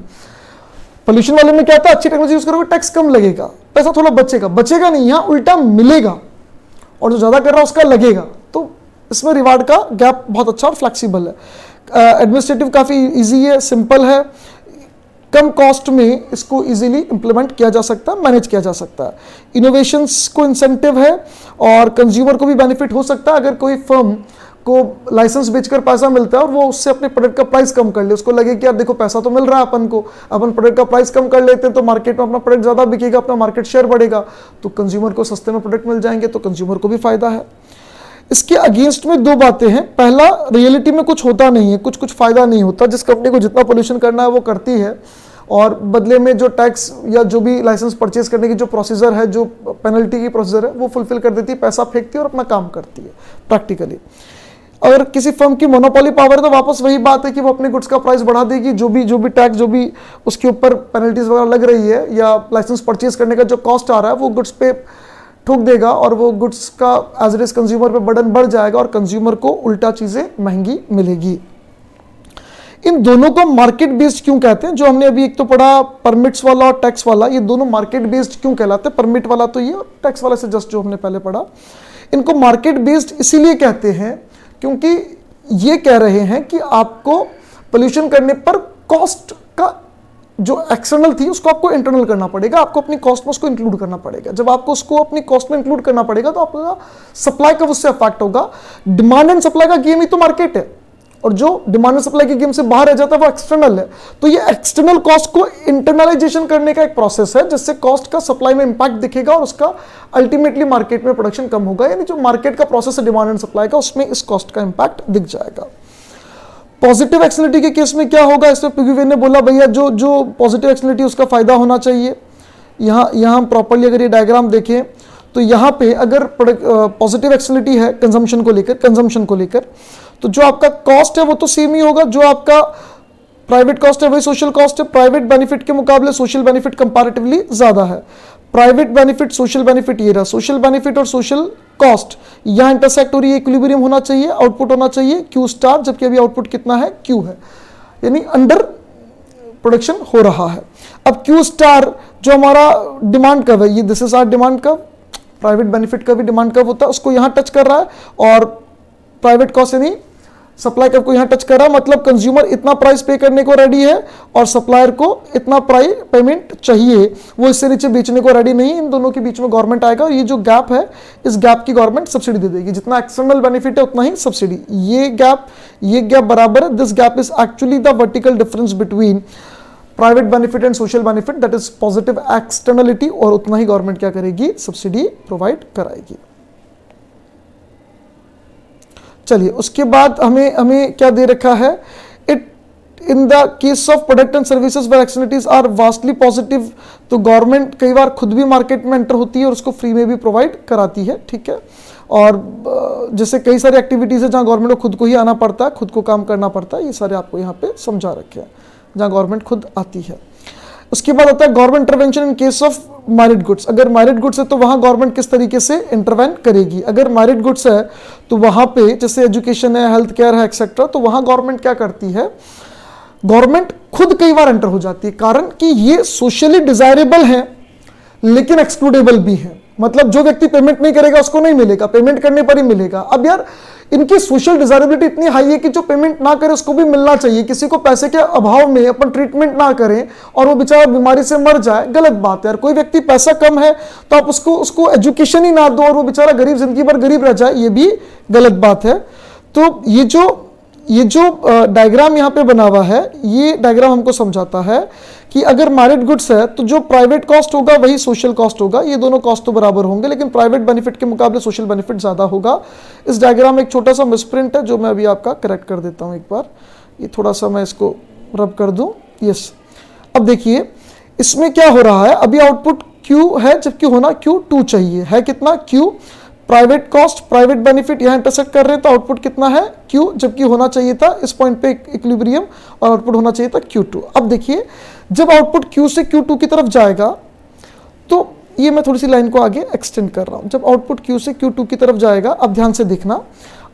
S1: Pollution वाले में क्या था, अच्छी टेक्नोलॉजी यूज करोगे टैक्स कम लगेगा, पैसा थोड़ा बचेगा नहीं, यहाँ उल्टा मिलेगा, और जो ज्यादा कर रहा है उसका लगेगा। तो इसमें रिवार्ड का गैप बहुत अच्छा और फ्लेक्सिबल है। एडमिनिस्ट्रेटिव काफी ईजी है, सिंपल है, कम कॉस्ट में इसको इजीली इंप्लीमेंट किया जा सकता है, मैनेज किया जा सकता है। इनोवेशंस को इंसेंटिव है और कंज्यूमर को भी बेनिफिट हो सकता है। अगर कोई फर्म को लाइसेंस बेचकर पैसा मिलता है और वो उससे अपने प्रोडक्ट का प्राइस कम कर ले, उसको लगे कि यार देखो पैसा तो मिल रहा है अपन को, अपन प्रोडक्ट का प्राइस कम कर लेते हैं तो मार्केट में अपना प्रोडक्ट ज्यादा बिकेगा, अपना मार्केट शेयर बढ़ेगा, तो कंज्यूमर को सस्ते में प्रोडक्ट मिल जाएंगे, तो कंज्यूमर को भी फायदा है। इसके अगेंस्ट में दो बातें हैं। पहला, रियलिटी में कुछ होता नहीं है, कुछ फायदा नहीं होता। जिस कंपनी को जितना पोल्यूशन करना है वो करती है, और बदले में जो टैक्स या जो भी लाइसेंस परचेज करने की जो प्रोसीजर है, जो पेनल्टी की प्रोसीजर है, वो फुलफिल कर देती है, पैसा फेंकती है और अपना काम करती है प्रैक्टिकली। अगर किसी फर्म की मोनोपोली पावर है तो वापस वही बात है कि वो अपने गुड्स का प्राइस बढ़ा देगी, जो भी टैक्स, जो भी उसके ऊपर पेनल्टीज वगैरह लग रही है या लाइसेंस परचेज करने का जो कॉस्ट आ रहा है वो गुड्स पे ठोक देगा, और वो गुड्स का एज इट इज कंज्यूमर पे बर्डन बढ़ जाएगा और कंज्यूमर को उल्टा चीजें महंगी मिलेगी। इन दोनों को मार्केट बेस्ड क्यों कहते हैं? जो हमने अभी एक तो पढ़ा परमिट्स वाला और टैक्स वाला, ये दोनों मार्केट बेस्ड क्यों कहलाते हैं? परमिट वाला तो ये और टैक्स वाला से जस्ट जो हमने पहले पढ़ा। इनको मार्केट बेस्ड इसीलिए कहते हैं क्योंकि ये कह रहे हैं कि आपको पोल्यूशन करने पर कॉस्ट का जो एक्सटर्नल थी उसको आपको इंटरनल करना पड़ेगा, आपको अपनी कॉस्ट में उसको इंक्लूड करना पड़ेगा। जब आपको उसको अपनी कॉस्ट में इंक्लूड करना पड़ेगा तो आपका सप्लाई का उससे अफेक्ट होगा। डिमांड एंड सप्लाई का गेम ही तो मार्केट है, और जो डिमांड एंड सप्लाई के गेम से बाहर रह जाता है वो एक्सटर्नल है। तो ये एक्सटर्नल कॉस्ट को इंटरनलाइजेशन करने का एक प्रोसेस है, जिससे कॉस्ट का सप्लाई में इंपैक्ट दिखेगा और उसका अल्टीमेटली मार्केट में प्रोडक्शन कम होगा। यानी जो मार्केट का प्रोसेस है डिमांड एंड सप्लाई का, उसमें इस कॉस्ट का इंपैक्ट दिख जाएगा। पॉजिटिव एक्सटर्नलिटी के केस में क्या होगा? इसमें पीयूवी ने बोला भैया जो पॉजिटिव एक्सटर्नलिटी उसका फायदा होना चाहिए। यहाँ हम प्रॉपर्ली अगर ये डायग्राम देखें तो यहाँ पे अगर पॉजिटिव एक्सटर्नलिटी है कंजम्पशन को लेकर, तो जो आपका कॉस्ट है वो तो सेम ही होगा, जो आपका प्राइवेट कॉस्ट है वही सोशल कॉस्ट है। प्राइवेट बेनिफिट के मुकाबले सोशल बेनिफिट कंपैरेटिवली ज्यादा है। प्राइवेट बेनिफिट, सोशल बेनिफिट ये रहा, सोशल बेनिफिट और सोशल कॉस्ट यहाँ इंटरसेक्ट हो रही है, इक्विलिब्रियम होना चाहिए, आउटपुट होना चाहिए क्यू स्टार, जबकि अभी आउटपुट कितना है? क्यू है, यानी अंडर प्रोडक्शन हो रहा है। अब क्यू स्टार जो हमारा डिमांड कर्व है, ये this is our demand curve, private benefit का भी डिमांड कर्व होता है, उसको यहाँ टच कर रहा है, और प्राइवेट कॉस्ट यानी सप्लाई कर्व को यहाँ टच करा, मतलब कंज्यूमर इतना प्राइस पे करने को रेडी है और सप्लायर को इतना प्राइस पेमेंट चाहिए, वो इससे नीचे बेचने को रेडी नहीं। इन दोनों के बीच में गवर्नमेंट आएगा और ये जो गैप है, इस गैप की गवर्नमेंट सब्सिडी दे देगी। जितना एक्सटर्नल बेनिफिट है उतना ही सब्सिडी। ये गैप बराबर है, this gap is actually the vertical difference between private benefit and social benefit, that is positive externality, और उतना ही गवर्नमेंट क्या करेगी, सब्सिडी प्रोवाइड कराएगी। चलिए उसके बाद हमें क्या दे रखा है, it in the case of product and services where externalities are vastly positive, तो गवर्नमेंट कई बार खुद भी मार्केट में एंटर होती है और उसको फ्री में भी प्रोवाइड कराती है, ठीक है। और जैसे कई सारी एक्टिविटीज है जहां गवर्नमेंट को खुद को ही आना पड़ता है, खुद को काम करना पड़ता है, ये सारे आपको यहाँ पे समझा रखे हैं जहां गवर्नमेंट खुद आती है। उसके बाद आता है government intervention in case of married goods. अगर मैरिड गुड्स है तो वहां गवर्नमेंट किस तरीके से इंटरवेन करेगी। अगर मैरिड गुड्स है तो वहां पे जैसे एजुकेशन है, हेल्थ केयर है, एक्सेट्रा, तो वहां गवर्नमेंट क्या करती है, गवर्नमेंट खुद कई बार एंटर हो जाती है, कारण कि ये सोशली डिजायरेबल है लेकिन एक्सक्लूडेबल भी है। मतलब जो व्यक्ति पेमेंट नहीं करेगा उसको नहीं मिलेगा, पेमेंट करने पर ही मिलेगा। अब यार इनकी सोशल डिजायरेबिलिटी इतनी हाई है कि जो पेमेंट ना करे उसको भी मिलना चाहिए। किसी को पैसे के अभाव में अपन ट्रीटमेंट ना करें और वो बेचारा बीमारी से मर जाए, गलत बात है यार। कोई व्यक्ति पैसा कम है तो आप उसको एजुकेशन ही ना दो और वो बेचारा गरीब जिंदगी भर गरीब रह जाए, ये भी गलत बात है। तो ये जो डायग्राम यहाँ पे बना हुआ है, ये डायग्राम हमको समझाता है कि अगर मैरिड गुड्स है तो जो प्राइवेट कॉस्ट होगा वही सोशल कॉस्ट होगा। ये दोनों कॉस्ट तो बराबर होंगे लेकिन प्राइवेट बेनिफिट के मुकाबले सोशल बेनिफिट ज्यादा होगा। इस डायग्राम में एक छोटा सा मिसप्रिंट है जो मैं अभी आपका करेक्ट कर देता हूं। एक बार ये थोड़ा सा मैं इसको रब कर दूं, यस। अब देखिए इसमें क्या हो रहा है, अभी आउटपुट Q है जबकि होना Q2 चाहिए, है कितना Q, private cost private benefit यहाँ इंटरसेक्ट कर रहे हैं तो आउटपुट कितना है Q, जबकि होना चाहिए था इस पॉइंट पे इक्विलिब्रियम और आउटपुट होना चाहिए था Q2। अब देखिए जब आउटपुट Q से Q2 की तरफ जाएगा तो ये मैं थोड़ी सी लाइन को आगे एक्सटेंड कर रहा हूं। जब आउटपुट Q से Q2 की तरफ जाएगा, अब ध्यान से देखना,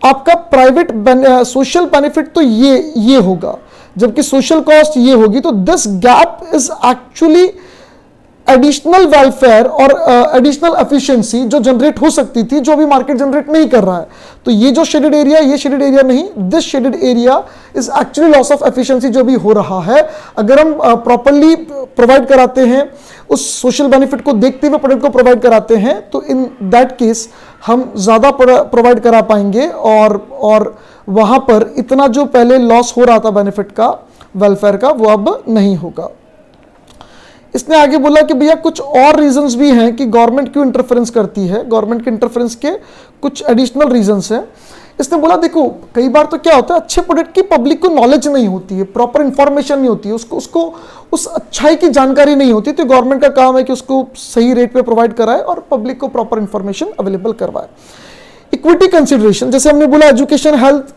S1: आपका प्राइवेट सोशल बेनिफिट तो ये होगा जबकि सोशल कॉस्ट ये होगी। तो this gap is actually additional welfare और एडिशनल एफिशिएंसी जो जनरेट हो सकती थी, जो अभी मार्केट जनरेट नहीं कर रहा है। तो ये जो शेडेड एरिया, ये शेडेड एरिया नहीं, this shaded area is actually loss of efficiency जो भी हो रहा है। अगर हम प्रॉपर्ली प्रोवाइड कराते हैं, उस सोशल बेनिफिट को देखते हुए प्रोडक्ट को प्रोवाइड कराते हैं, तो इन दैट केस हम ज्यादा प्रोवाइड करा पाएंगे और वहां पर इतना जो पहले लॉस हो रहा था बेनिफिट का, वेलफेयर का, वो अब नहीं होगा। इसने आगे बोला कि भैया कुछ और रीजंस भी हैं कि गवर्नमेंट क्यों इंटरफेरेंस करती है। गवर्नमेंट के इंटरफेरेंस के कुछ एडिशनल रीजंस हैं। इसने बोला देखो कई बार तो क्या होता है, अच्छे प्रोडक्ट की पब्लिक को नॉलेज नहीं होती है, प्रॉपर इंफॉर्मेशन नहीं होती है, उसको उस अच्छाई की जानकारी नहीं होती। तो गवर्नमेंट का काम है कि उसको सही रेट पे प्रोवाइड कराए और पब्लिक को प्रॉपर इंफॉर्मेशन अवेलेबल करवाए। इक्विटी कंसिडरेशन, जैसे हमने बोला एजुकेशन, हेल्थ,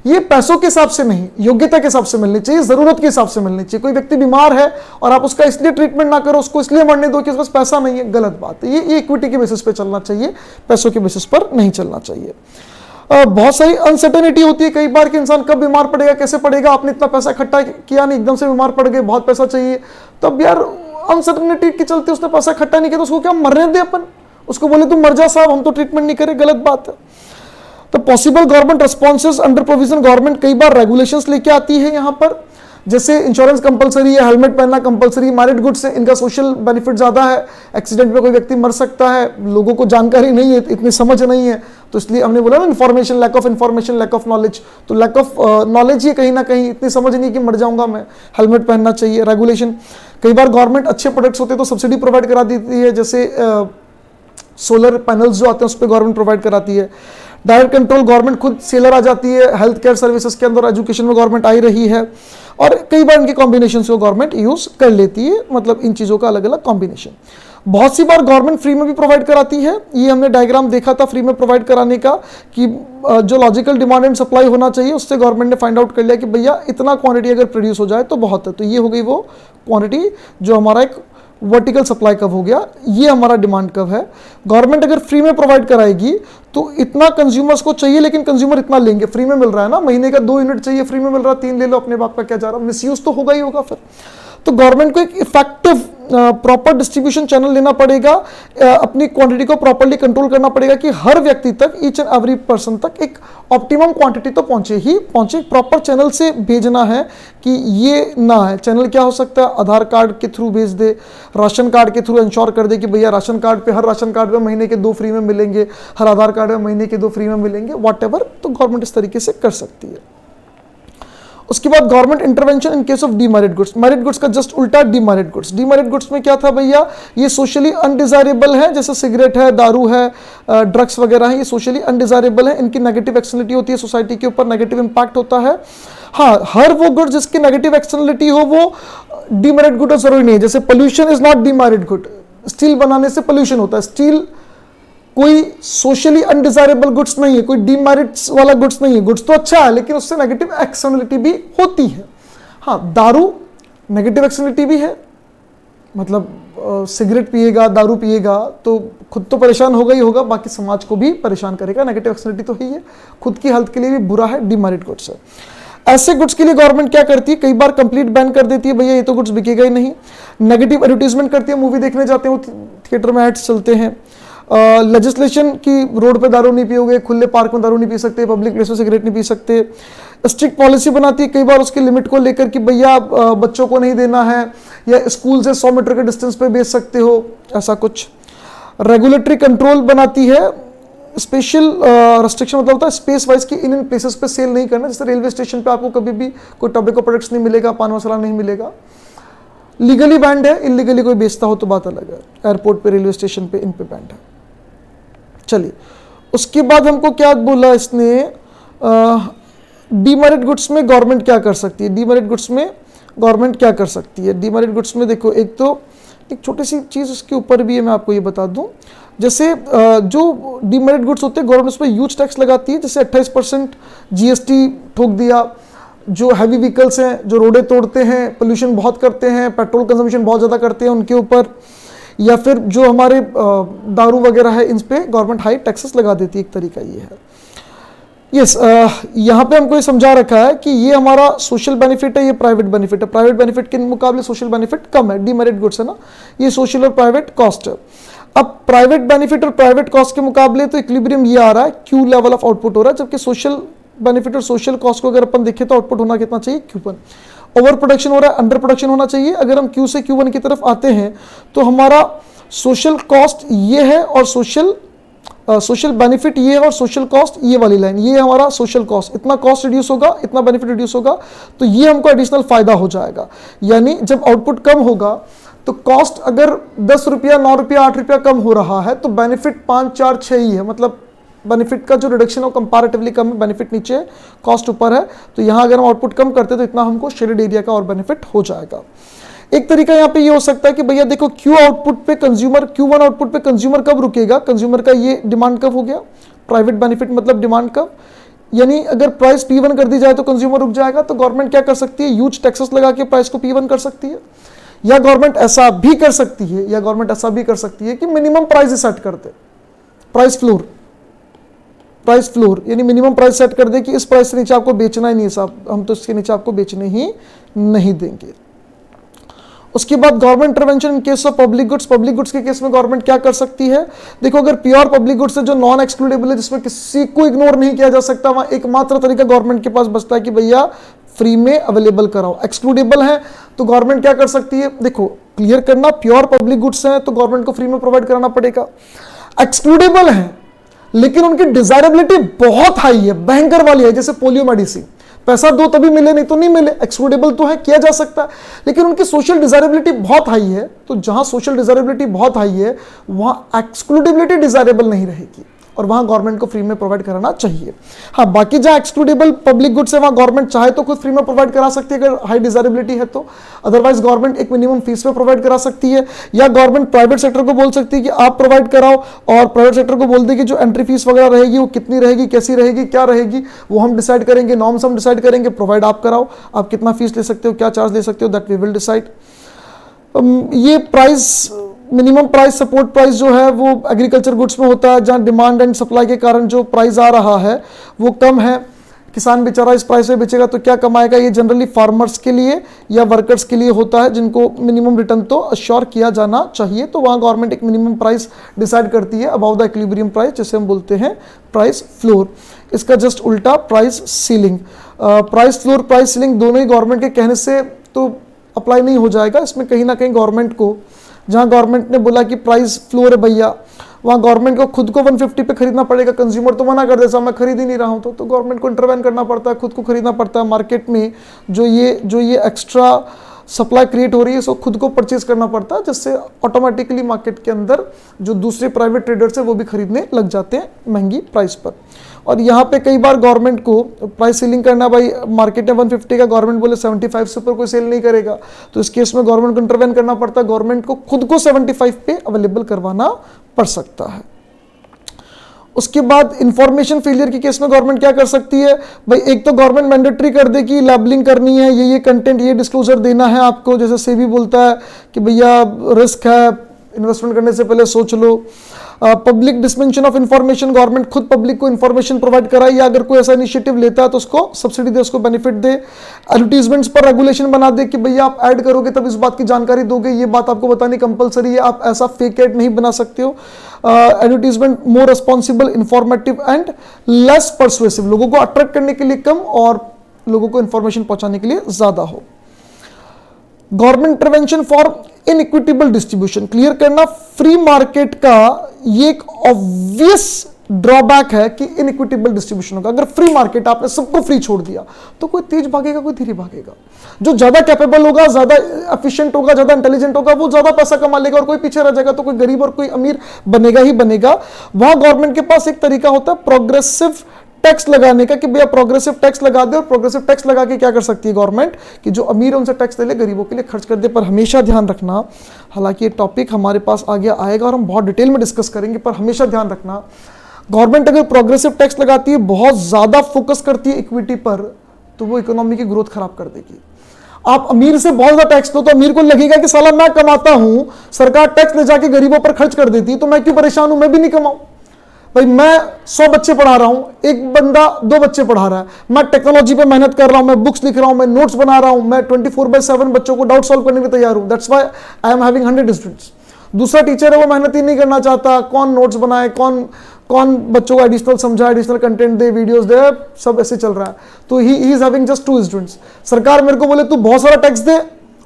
S1: ये पैसों के हिसाब से नहीं, योग्यता के हिसाब से मिलनी चाहिए, जरूरत के हिसाब से मिलनी चाहिए। कोई व्यक्ति बीमार है और आप उसका इसलिए ट्रीटमेंट ना करो, उसको इसलिए मरने दो कि उसके पास पैसा नहीं है, गलत बात है। ये इक्विटी के बेसिस पे चलना चाहिए, पैसों के बेसिस पर नहीं चलना चाहिए। बहुत सारी अनसर्टेनिटी होती है कई बार कि इंसान कब बीमार पड़ेगा, कैसे पड़ेगा, आपने इतना पैसा इकट्ठा किया नहीं, एकदम से बीमार पड़ गए, बहुत पैसा चाहिए, तब यार अनसर्टेनिटी के चलते उसने पैसा इकट्ठा नहीं किया तो उसको क्या मरने दे अपन, उसको बोले तुम मर जा साहब, हम तो ट्रीटमेंट नहीं करें, गलत बात है। तो possible government responses under provision, government कई बार रेगुलेशंस लेके आती है यहाँ पर, जैसे इंश्योरेंस कंपलसरी है, हेलमेट पहनना कंपलसरी, मैरिड गुड्स से इनका सोशल बेनिफिट ज्यादा है, एक्सीडेंट में कोई व्यक्ति मर सकता है, लोगों को जानकारी नहीं है, इतनी समझ नहीं है, तो इसलिए हमने बोला ना information, lack of information, lack of knowledge. तो लैक ऑफ नॉलेज ही कहीं ना कहीं, इतनी समझ नहीं कि मर जाऊंगा मैं, हेलमेट पहनना चाहिए। रेगुलेशन, कई बार गवर्नमेंट अच्छे प्रोडक्ट्स होते तो सब्सिडी प्रोवाइड करा देती है, जैसे सोलर पैनल्स जो आते हैं उस पर गवर्नमेंट प्रोवाइड कराती है। डायरेक्ट कंट्रोल, गवर्नमेंट खुद सेलर आ जाती है, हेल्थ केयर सर्विसेज के अंदर, एजुकेशन में गवर्नमेंट आई रही है, और कई बार इनके कॉम्बिनेशन को गवर्नमेंट यूज कर लेती है, मतलब इन चीजों का अलग अलग कॉम्बिनेशन। बहुत सी बार गवर्नमेंट फ्री में भी प्रोवाइड कराती है, ये हमने डायग्राम देखा था फ्री में प्रोवाइड कराने का कि जो लॉजिकल डिमांड एंड सप्लाई होना चाहिए उससे गवर्नमेंट ने फाइंड आउट कर लिया कि भैया इतना क्वांटिटी अगर प्रोड्यूस हो जाए तो बहुत है, तो ये हो गई वो क्वांटिटी जो हमारा एक वर्टिकल सप्लाई कब हो गया, ये हमारा डिमांड कब है। गवर्नमेंट अगर फ्री में प्रोवाइड कराएगी तो इतना कंज्यूमर्स को चाहिए, लेकिन कंज्यूमर इतना लेंगे, फ्री में मिल रहा है ना, महीने का 2 यूनिट चाहिए, फ्री में मिल रहा है 3 ले लो, अपने बाप का क्या जा रहा, मिसयूज तो होगा ही होगा फिर। तो गवर्नमेंट को एक इफेक्टिव प्रॉपर डिस्ट्रीब्यूशन चैनल लेना पड़ेगा, अपनी क्वांटिटी को प्रॉपरली कंट्रोल करना पड़ेगा कि हर व्यक्ति तक, ईच एंड एवरी पर्सन तक एक ऑप्टिमम क्वांटिटी तो पहुंचे ही पहुंचे। प्रॉपर चैनल से भेजना है कि ये ना है। चैनल क्या हो सकता है, आधार कार्ड के थ्रू भेज दे, राशन कार्ड के थ्रू इंश्योर कर दे कि भैया राशन कार्ड पे, हर राशन कार्ड पे महीने के 2 फ्री में मिलेंगे, हर आधार कार्ड में महीने के 2 फ्री में मिलेंगे, व्हाटएवर। तो गवर्नमेंट इस तरीके से कर सकती है। उसके बाद government intervention in case of demerit goods. Merit goods का जस्ट उल्टा डीमेरिट गुड्स। डीमेरिट गुड्स में क्या था भैया, ये सोशली अनडिजायरेबल है, जैसे सिगरेट है, दारू है, ड्रग्स वगैरह है, ये सोशली अनडिजायरेबल है, इनकी नेगेटिव एक्सटर्नलिटी होती है, सोसाइटी के ऊपर नेगेटिव इंपैक्ट होता है। हाँ, हर वो गुड जिसकी नेगेटिव एक्सटर्नलिटी हो वो डीमेरिट गुड जरूरी नहीं है। जैसे pollution is not demerit good, steel बनाने से पोल्यूशन होता है, स्टील कोई सोशली अनडिजायरेबल गुड्स नहीं है, कोई डीमेरिट्स वाला गुड्स नहीं है। गुड्स तो अच्छा है लेकिन उससे नेगेटिव एक्सटर्नलिटी भी होती है। हाँ, दारू नेगेटिव एक्सटर्नलिटी भी है, मतलब सिगरेट पिएगा, दारू पिएगा तो खुद तो परेशान होगा ही होगा, बाकी समाज को भी परेशान करेगा, नेगेटिव एक्सटर्नलिटी तो ही है, खुद की हेल्थ के लिए भी बुरा है, डीमेरिट गुड्स है। ऐसे गुड्स के लिए गवर्नमेंट क्या करती है, कई बार कंप्लीट बैन कर देती है, भैया ये तो गुड्स बिकेगा ही नहीं। नेगेटिव एडवर्टीजमेंट करती है, मूवी देखने जाते हैं थिएटर में एड्स चलते हैं। लेजिस्लेशन की रोड पे दारू नहीं पियोगे, खुले पार्क में दारू नहीं पी सकते, पब्लिक प्लेस में सिगरेट नहीं पी सकते। स्ट्रिक्ट पॉलिसी बनाती है कई बार उसकी लिमिट को लेकर कि भैया बच्चों को नहीं देना है, या स्कूल से 100 मीटर के डिस्टेंस पे बेच सकते हो, ऐसा कुछ। रेगुलेटरी कंट्रोल बनाती है, स्पेशल रेस्ट्रिक्शन मतलब होता है स्पेस वाइज की इन प्लेसेस पे सेल नहीं करना। जैसे रेलवे स्टेशन पे आपको कभी भी कोई टोबैको प्रोडक्ट्स नहीं मिलेगा, पान मसाला नहीं मिलेगा। लीगली बैंड है, इलीगली कोई बेचता हो तो बात अलग है। एयरपोर्ट पे, रेलवे स्टेशन पे, इन पे बैंड है। चलिए, उसके बाद हमको क्या बोला इसने, डीमेरिट गुड्स में गवर्नमेंट क्या कर सकती है। डीमेरिट गुड्स में गवर्नमेंट क्या कर सकती है, डीमेरिट गुड्स में देखो, एक तो एक छोटी सी चीज़ उसके ऊपर भी है, मैं आपको ये बता दूं। जैसे जो डीमेरिट गुड्स होते हैं गवर्नमेंट उस पर ह्यूज टैक्स लगाती है, जैसे 28% जीएसटी ठोक दिया। जो हैवी व्हीकल्स हैं, जो रोडें तोड़ते हैं, पोल्यूशन बहुत करते हैं, पेट्रोल कंजम्पशन बहुत ज़्यादा करते हैं, उनके ऊपर, या फिर जो हमारे दारू वगैरह है, इन पे गवर्नमेंट हाई टैक्सेस लगा देती है। एक तरीका ये है। यस, यहाँ पे हमको ये समझा रखा है कि ये हमारा सोशल बेनिफिट है, ये प्राइवेट बेनिफिट है। प्राइवेट बेनिफिट के मुकाबले सोशल बेनिफिट कम है, डीमेरिट गुड्स है ना, ये सोशल और प्राइवेट कॉस्ट है। अब प्राइवेट बेनिफिट और प्राइवेट कॉस्ट के मुकाबले तो इक्विलिब्रियम ये आ रहा है, क्यू लेवल ऑफ आउटपुट हो रहा है, जबकि सोशल बेनिफिट और सोशल कॉस्ट को अगर अपन देखें तो आउटपुट होना कितना चाहिए, Q1। ओवर प्रोडक्शन हो रहा है, अंडर प्रोडक्शन होना चाहिए। अगर हम Q से Q1 की तरफ आते हैं तो हमारा सोशल कॉस्ट ये है और सोशल बेनिफिट ये है और सोशल कॉस्ट ये वाली लाइन, ये हमारा सोशल कॉस्ट। इतना कॉस्ट रिड्यूस होगा, इतना बेनिफिट रिड्यूस होगा, तो ये हमको एडिशनल फायदा हो जाएगा। यानी जब आउटपुट कम होगा तो कॉस्ट अगर 10 रुपया, 9 रुपया, 8 रुपया कम हो रहा है तो बेनिफिट 5, 4, 6 ही है। मतलब बेनिफिट का जो रिडक्शन है वो कंपैरेटिवली कम है, बेनिफिट नीचे, कॉस्ट ऊपर है। तो यहाँ अगर हम आउटपुट कम करते तो इतना हमको शेडेड एरिया का और बेनिफिट हो जाएगा। एक तरीका यहाँ पे ये हो सकता है कि भैया देखो, Q आउटपुट पे कंज्यूमर, Q1 आउटपुट पे कंज्यूमर कब रुकेगा, कंज्यूमर का ये डिमांड कब हो गया, प्राइवेट बेनिफिट मतलब डिमांड कब, यानी अगर प्राइस P1 कर दी जाए तो कंज्यूमर रुक जाएगा। तो गवर्नमेंट क्या कर सकती है, ह्यूज टैक्सेस लगा के प्राइस को P1 कर सकती है। या गवर्नमेंट ऐसा भी कर सकती है, कि मिनिमम प्राइस सेट कर दे, प्राइस फ्लोर, यानी मिनिमम प्राइस सेट कर दे कि इस प्राइस से नीचे आपको बेचना ही नहीं है साहब, हम तो इसके नीचे आपको बेचने ही नहीं देंगे। उसके बाद government intervention in case of public goods. Public goods के केस में गवर्नमेंट क्या कर सकती है, देखो अगर प्योर पब्लिक गुड्स है जो नॉन एक्सक्लूडेबल है, जिसमें किसी को इग्नोर नहीं किया जा सकता, वहां एकमात्र तरीका गवर्नमेंट के पास बचता है कि भैया फ्री में अवेलेबल कराओ। एक्सक्लूडेबल है तो गवर्नमेंट क्या कर सकती है, देखो क्लियर करना, प्योर पब्लिक गुड्स है तो गवर्नमेंट को फ्री में प्रोवाइड कराना पड़ेगा। एक्सक्लूडेबल है लेकिन उनकी डिजायरेबिलिटी बहुत हाई है, भयंकर वाली है, जैसे पोलियो मेडिसिन, पैसा दो तभी मिले, नहीं तो नहीं मिले। एक्सक्लूडेबल तो है, किया जा सकता है, लेकिन उनकी सोशल डिजायरेबिलिटी बहुत हाई है। तो जहां सोशल डिजायरेबिलिटी बहुत हाई है वहां एक्सक्लूडेबिलिटी डिजायरेबल नहीं रहेगी और वहां गवर्नमेंट को फ्री में प्रोवाइड कराना चाहिए। हाँ, बाकी जहां एक्सक्लूडेबल पब्लिक गुड्स है वहां गवर्नमेंट चाहे तो खुद फ्री में प्रोवाइड करा सकती है अगर हाई डिजायरेबिलिटी है तो, अदरवाइज गवर्नमेंट एक मिनिमम फीस पे प्रोवाइड करा सकती है। या गवर्नमेंट प्राइवेट सेक्टर को बोल सकती है कि आप प्रोवाइड कराओ, और प्राइवेट सेक्टर को बोल दे कि जो एंट्री फीस वगैरह रहेगी वो कितनी रहेगी, कैसी रहेगी, क्या रहेगी, वो हम डिसाइड करेंगे, नॉर्म्स हम डिसाइड करेंगे, प्रोवाइड आप कराओ, आप कितना फीस ले सकते हो, क्या चार्ज ले सकते हो, दैट वी विल डिसाइड। ये price, minimum price, support price जो है वो एग्रीकल्चर गुड्स में होता है, जहां डिमांड एंड सप्लाई के कारण जो प्राइस आ रहा है वो कम है। किसान बेचारा इस प्राइस पे बेचेगा तो क्या कमाएगा, ये जनरली फार्मर्स के लिए या वर्कर्स के लिए होता है जिनको मिनिमम रिटर्न तो अश्योर किया जाना चाहिए। तो वहाँ गवर्नमेंट एक मिनिमम प्राइस डिसाइड करती है अबाउ द इक्विलिब्रियम प्राइस, जिसे हम बोलते हैं प्राइस फ्लोर। इसका जस्ट उल्टा price ceiling. Price floor, price ceiling दोनों ही गवर्नमेंट के कहने से तो अप्लाई नहीं हो जाएगा। इसमें कहीं ना कहीं गवर्नमेंट को, जहाँ गवर्नमेंट ने बोला कि प्राइस फ्लोर है भैया, वहाँ गवर्नमेंट को खुद को 150 पे खरीदना पड़ेगा। कंज्यूमर तो मना कर देता मैं खरीद ही नहीं रहा हूँ, तो गवर्नमेंट को इंटरवेन करना पड़ता है, खुद को खरीदना पड़ता है। मार्केट में जो ये एक्स्ट्रा सप्लाई क्रिएट हो रही है इसको खुद को परचेज करना पड़ता है, जिससे ऑटोमेटिकली मार्केट के अंदर जो दूसरे प्राइवेट ट्रेडर्स हैं वो भी खरीदने लग जाते हैं महंगी प्राइस पर। और यहाँ पे कई बार गवर्नमेंट को प्राइस सीलिंग करना, भाई मार्केट में 150 का, गवर्नमेंट बोले 75 से ऊपर कोई सेल नहीं करेगा, तो इस केस में गवर्नमेंट को इंटरवेन करना पड़ता है। गवर्नमेंट को खुद को 75 पे अवेलेबल करवाना पड़ सकता है। उसके बाद इंफॉर्मेशन फेलियर के केस में गवर्नमेंट क्या कर सकती है, भाई एक तो गवर्नमेंट मैंडेटरी कर दे कि लेबलिंग करनी है, ये कंटेंट, ये डिस्क्लोजर देना है आपको। जैसे सेबी बोलता है कि भैया रिस्क है, इन्वेस्टमेंट करने से पहले सोच लो। Public dispensation of information, government खुद पब्लिक को इंफॉर्मेशन प्रोवाइड कराए, या अगर कोई ऐसा इनिशिएटिव लेता है तो उसको सब्सिडी दे, उसको बेनिफिट दे। एडवर्टीजमेंट्स पर रेगुलेशन बना दे कि भैया आप ऐड करोगे तब इस बात की जानकारी दोगे, ये बात आपको बतानी कंपलसरी है, आप ऐसा फेक ऐड नहीं बना सकते हो। Advertisement more responsible, informative and less persuasive, लोगों को अट्रैक्ट करने के लिए कम और लोगों को इंफॉर्मेशन पहुंचाने के लिए ज्यादा हो। Government intervention for inequitable distribution, clear करना फ्री मार्केट का ये एक ऑब्वियस ड्रॉबैक है कि इनइक्विटेबल डिस्ट्रीब्यूशन होगा। अगर फ्री मार्केट आपने सबको फ्री छोड़ दिया तो कोई तेज भागेगा, कोई धीरे भागेगा। जो ज्यादा कैपेबल होगा, ज्यादा एफिशिएंट होगा, ज्यादा इंटेलिजेंट होगा, वो ज्यादा पैसा कमा लेगा और कोई पीछे रह जाएगा, तो कोई गरीब और कोई अमीर बनेगा ही बनेगा। वहां गवर्नमेंट के पास एक तरीका होता है प्रोग्रेसिव टैक्स लगाने का कि भैया प्रोग्रेसिव टैक्स लगा दे, और प्रोग्रेसिव टैक्स लगा के क्या कर सकती है गवर्नमेंट कि जो अमीर है उनसे टैक्स ले ले, गरीबों के लिए खर्च कर दे। पर हमेशा ध्यान रखना, हालांकि ये टॉपिक हमारे पास आगे आएगा और हम बहुत डिटेल में डिस्कस करेंगे, पर हमेशा ध्यान रखना गवर्नमेंट अगर प्रोग्रेसिव टैक्स लगाती है, बहुत ज्यादा फोकस करती है इक्विटी पर, तो वो इकोनॉमी की ग्रोथ खराब कर देगी। आप अमीर से बहुत ज्यादा टैक्स दो तो अमीर को लगेगा कि साला मैं कमाता हूं, सरकार टैक्स ले जाके गरीबों पर खर्च कर देती है, तो मैं क्यों परेशान हूं, मैं भी नहीं कमाऊं। भाई मैं 100 बच्चे पढ़ा रहा हूं, एक बंदा 2 बच्चे पढ़ा रहा है, मैं टेक्नोलॉजी पे मेहनत कर रहा हूं, मैं बुक्स लिख रहा हूं, मैं नोट्स बना रहा हूं, मैं 24/7 बच्चों को डाउट सॉल्व करने के तैयार हूं। That's why I am having 100 students. दूसरा टीचर है वो मेहनत ही नहीं करना चाहता, कौन नोट्स बनाए, कौन बच्चों को एडिशनल समझा, एडिशनल कंटेंट दे, वीडियोस दे, सब ऐसे चल रहा है। तो he is having just 2 students. सरकार मेरे को बोले तू बहुत सारा टैक्स दे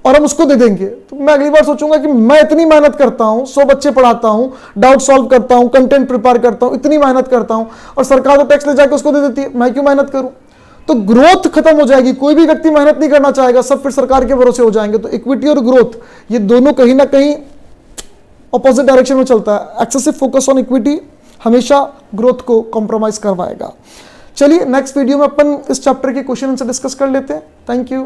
S1: और हम उसको दे देंगे, तो मैं अगली बार सोचूंगा कि मैं इतनी मेहनत करता हूं, 100 बच्चे पढ़ाता हूं, डाउट सॉल्व करता हूं, कंटेंट प्रिपेयर करता हूं, इतनी मेहनत करता हूं, और सरकार तो टैक्स ले जाकर उसको दे देती है, मैं क्यों मेहनत करूं। तो ग्रोथ खत्म हो जाएगी, कोई भी व्यक्ति मेहनत नहीं करना चाहेगा, सब फिर सरकार के भरोसे हो जाएंगे। तो इक्विटी और ग्रोथ ये दोनों कहीं ना कहीं ऑपोजिट डायरेक्शन में चलता है। एक्सेसिव फोकस ऑन इक्विटी हमेशा ग्रोथ को कॉम्प्रोमाइज करवाएगा। चलिए नेक्स्ट वीडियो में अपन इस चैप्टर के क्वेश्चन आंसर डिस्कस कर लेते हैं। Thank you.